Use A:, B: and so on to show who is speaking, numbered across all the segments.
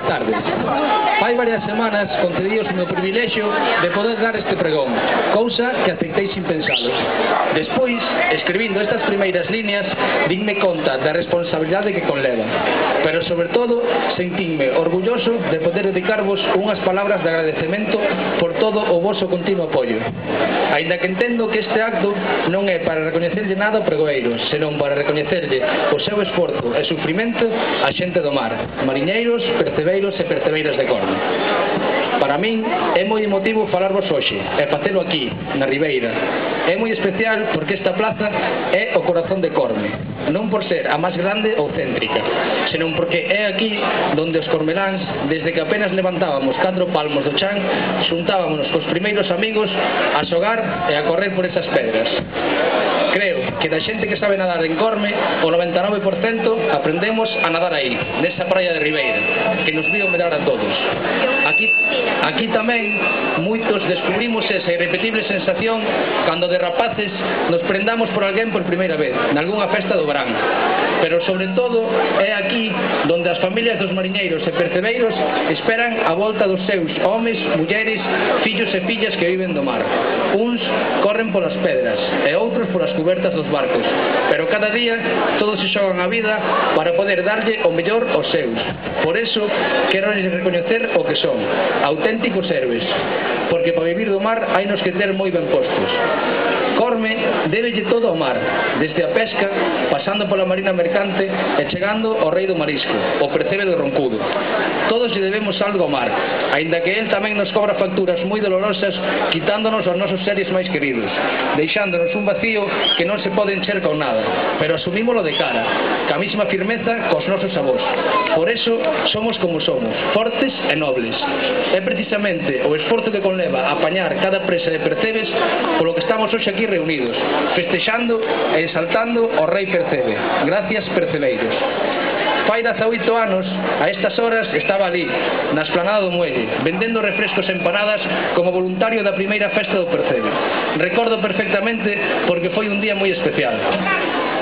A: tardes. Hai varias semanas concedíos o meu privilexio de poder dar este pregón, cousa que aceitei sin pensalo. Despois, escribindo estas primeiras líneas, dinme conta da responsabilidade que conleva, pero sobre todo sentinme orgulloso de poder dedicarvos unhas palabras de agradecemento por todo o voso continuo apoio. Aínda que entendo que este acto non é para recoñecerlle nada ao pregoeiro, senón para recoñecerlle o seu esforzo e sufrimento á xente do mar, mariñeiros, percebeiros e percebeiras de Corme. Para min é moi emotivo falarvos hoxe e facelo aquí, na Ribeira. É moi especial porque esta plaza é o corazón de Corme, non por ser a máis grande ou céntrica, senón porque é aquí donde os cormeláns, desde que apenas levantábamos 4 palmos do chan, xuntábamos cos primeiros amigos a xogar e a correr por esas pedras. Creo que da xente que sabe nadar en Corme, o 99% aprendemos a nadar aí, nesa praia de Ribeira, que nos viu medrar a todos. Aquí tamén moitos descubrimos esa irrepetible sensación cando de rapaces nos prendamos por alguén por primeira vez, nalgúnha festa do verán. Pero sobre todo é aquí donde as familias dos mariñeiros e percebeiros esperan a volta dos seus homes, mulleres, fillos e fillas que viven do mar. Uns corren polas pedras e outros polas cubertas dos barcos, pero cada día todos se xogan a vida para poder darlle o mellor aos seus. Por eso quero recoñecer o que son, auténticos héroes, porque para vivir do mar hai nos que ter moi ben postos. Corme débelle todo ao mar, desde a pesca, pasando pola marina mercante e chegando ao rei do marisco, o percebe do roncudo. Todos lle debemos algo ao mar, aínda que el tamén nos cobra facturas moi dolorosas, quitándonos os nosos seres máis queridos, deixándonos un vacío que non se pode encher con nada, pero asumímolo de cara, ca mesma firmeza cos nosos avós. Por eso somos como somos, fortes e nobles. É precisamente o esforzo que conleva a apañar cada presa de percebes polo que estamos hoxe aquí reunidos, festexando e exaltando o rei Percebe. Gracias, percebeiros. Fai 18 anos, a estas horas, estaba ali, na esplanada do muelle, vendendo refrescos e empanadas como voluntario da primeira festa do Percebe. Recordo perfectamente porque foi un día moi especial.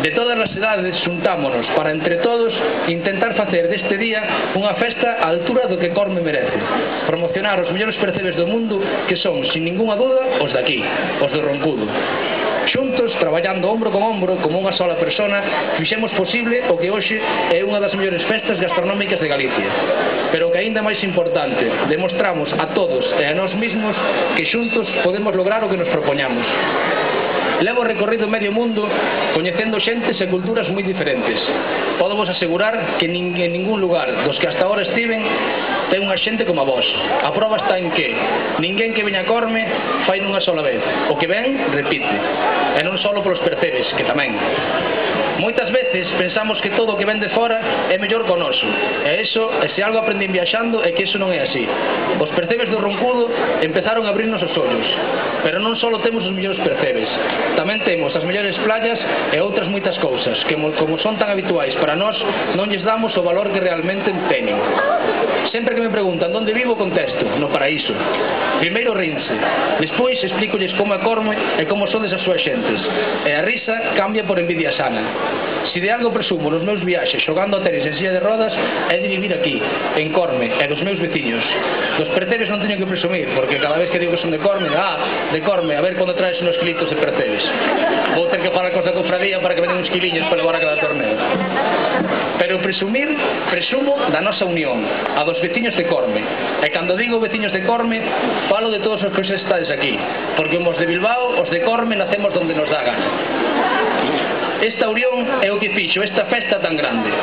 A: De todas as edades xuntámonos para entre todos intentar facer deste día unha festa á altura do que Corme merece, promocionar os mellores percebes do mundo que son, sin ningunha dúda, os daqui, os do Roncudo. Xuntos, traballando ombro con ombro, como unha sola persona, fixemos posible o que hoxe é unha das mellores festas gastronómicas de Galicia. Pero o que aínda máis importante, demostramos a todos e a nós mesmos que xuntos podemos lograr o que nos propoñamos. Levo recorrido medio mundo coñecendo xentes e culturas moi diferentes. Podo vos asegurar que en ningún lugar dos que hasta ahora estiven ten unha xente como a vos. A prova está en que ninguén que veña a Corme fai nunha sola vez. O que ven, repite. E non só polos percebes, que tamén. Moitas veces pensamos que todo o que ven de fora é mellor que o noso, e se algo aprendín viaxando é que iso non é así. Os percebes do Roncudo empezaron a abrirnos os ollos, pero non só temos os mellores percebes, tamén temos as mellores playas e outras moitas cousas que, como son tan habituais para nós, non lles damos o valor que realmente teñen. Sempre que me preguntan onde vivo, contesto, no paraíso. Primeiro rinse, despois explícolles como é Corme e como sodes as súas xentes, e a risa cambia por envidia sana. Se de algo presumo nos meus viaxes xogando a tenis en silla de rodas é de vivir aquí, en Corme, e dos meus veciños. Dos percebes non teño que presumir, porque cada vez que digo que son de Corme, de Corme, a ver cando traes unos kilitos de percebes. Vou ter que falar con a cofradía para que venden uns quiliños para levar a cada torneo. Pero presumo da nosa unión, a dos veciños de Corme. E cando digo veciños de Corme, falo de todos os que estades aquí, porque os de Bilbao, os de Corme, nacemos donde nos dá gana. Esta unión é o que fixo esta festa tan grande.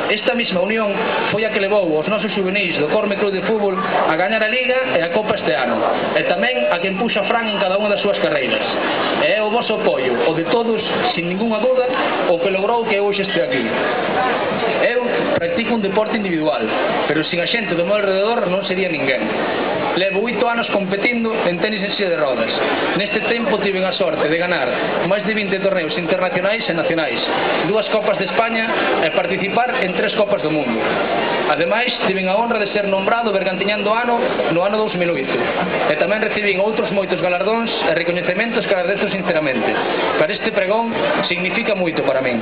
A: Esta mesma unión foi a que levou os nosos juvenis do Corme Club de Fútbol a gañar a Liga e a Copa este ano, e tamén a que empuxa Fran en cada unha das súas carreiras. E é o vosso apoio, o de todos, sin ningunha dúda, o que logrou que hoxe este aquí. Eu practico un deporte individual, pero sin a xente do meu alrededor non sería ninguén. Levo 8 anos competindo en tenis en silla de rodas. Neste tempo tiven a sorte de ganar máis de 20 torneos internacionais e nacionais, 2 Copas de España e participar en 3 Copas do Mundo. Ademais, tiven a honra de ser nombrado Bergantiñán do Ano no ano 2008. E tamén recibín outros moitos galardóns e recoñecementos que agradezo sinceramente. Pero este pregón significa moito para min.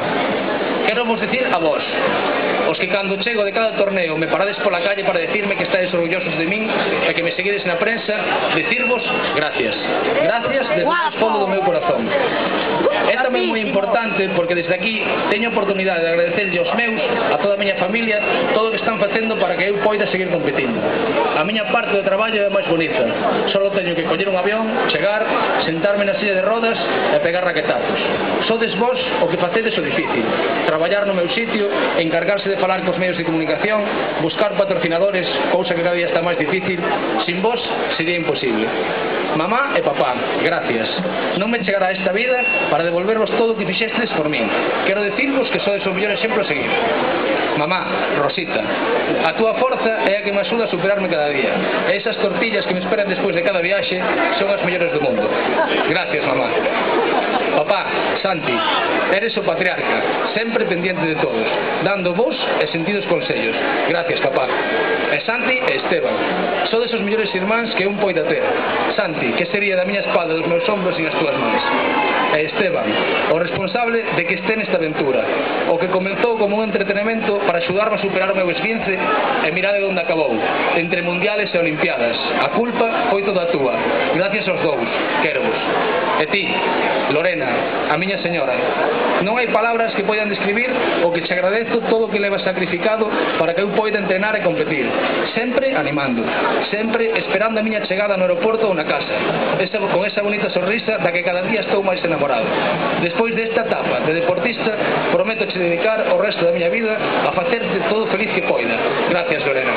A: Quero vos dicir a vos, os os que cando chego de cada torneo me parades pola calle para decirme que estáis orgullosos de min e que me seguides na prensa, decirvos gracias. Gracias desde o máis fondo do meu corazón. É tamén moi importante porque desde aquí teño a oportunidade de agradecerlle aos meus, a toda a miña familia, todo o que están facendo para que eu poida seguir competindo. A miña parte do traballo é máis bonita. Solo teño que coller un avión, chegar, sentarme na silla de rodas e pegar raquetazos. Sodes vos o que facedes o difícil. Traballar no meu sitio, encargarse de falar cos medios de comunicación, buscar patrocinadores, cousa que cada día está máis difícil. Sin vos sería imposible. Mamá e papá, gracias. Non me chegará esta vida para devolvervos todo o que fixestes por min. Quero decirvos que sodes o mellor exemplo a seguir. Mamá, Rosita, a túa forza é a que me axuda a superarme cada día. E esas tortillas que me esperan despois de cada viaxe son as mellores do mundo. Gracias, mamá. Papá, Santi, eres o patriarca, sempre pendiente de todos, dando voz e sentidos consellos. Gracias, papá. E Santi e Esteban, sodes os mellores irmáns que un poida ter. Santi, que sería da miña espalda dos meus ombros sin as túas mãos. E Esteban, o responsable de que este nesta aventura, o que comenzou como un entretenimento para axudarme a superar o meu esguince e mirade onde acabou, entre mundiales e olimpiadas. A culpa foi toda túa. Gracias aos dous, quervos. E ti, Lorena, a miña señora, non hai palabras que poidan describir o que te agradezo todo o que levas sacrificado para que eu poida entrenar e competir, sempre animando, sempre esperando a miña chegada no aeroporto ou na casa, con esa bonita sonrisa da que cada día estou máis enamorado. Despois desta etapa de deportista, prometo che dedicar o resto da miña vida a facerte todo feliz que poida. Gracias, Lorena.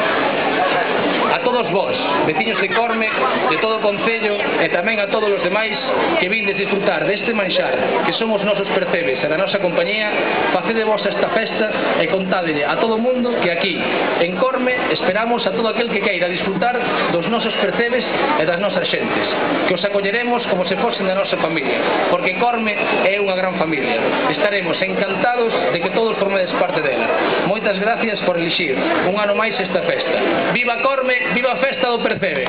A: A todos vós, veciños de Corme, de todo o concello e tamén a todos os demais que vindes disfrutar deste manxar que son os nosos percebes e da nosa compañía, facede vos esta festa e contádelle a todo o mundo que aquí, en Corme, esperamos a todo aquel que queira disfrutar dos nosos percebes e das nosas xentes, que os acolleremos como se fosen da nosa familia, porque Corme é unha gran familia. Estaremos encantados de que todos formedes parte dela. Moitas gracias por elixir un ano máis esta festa. Viva Corme! Viva a festa do Percebe!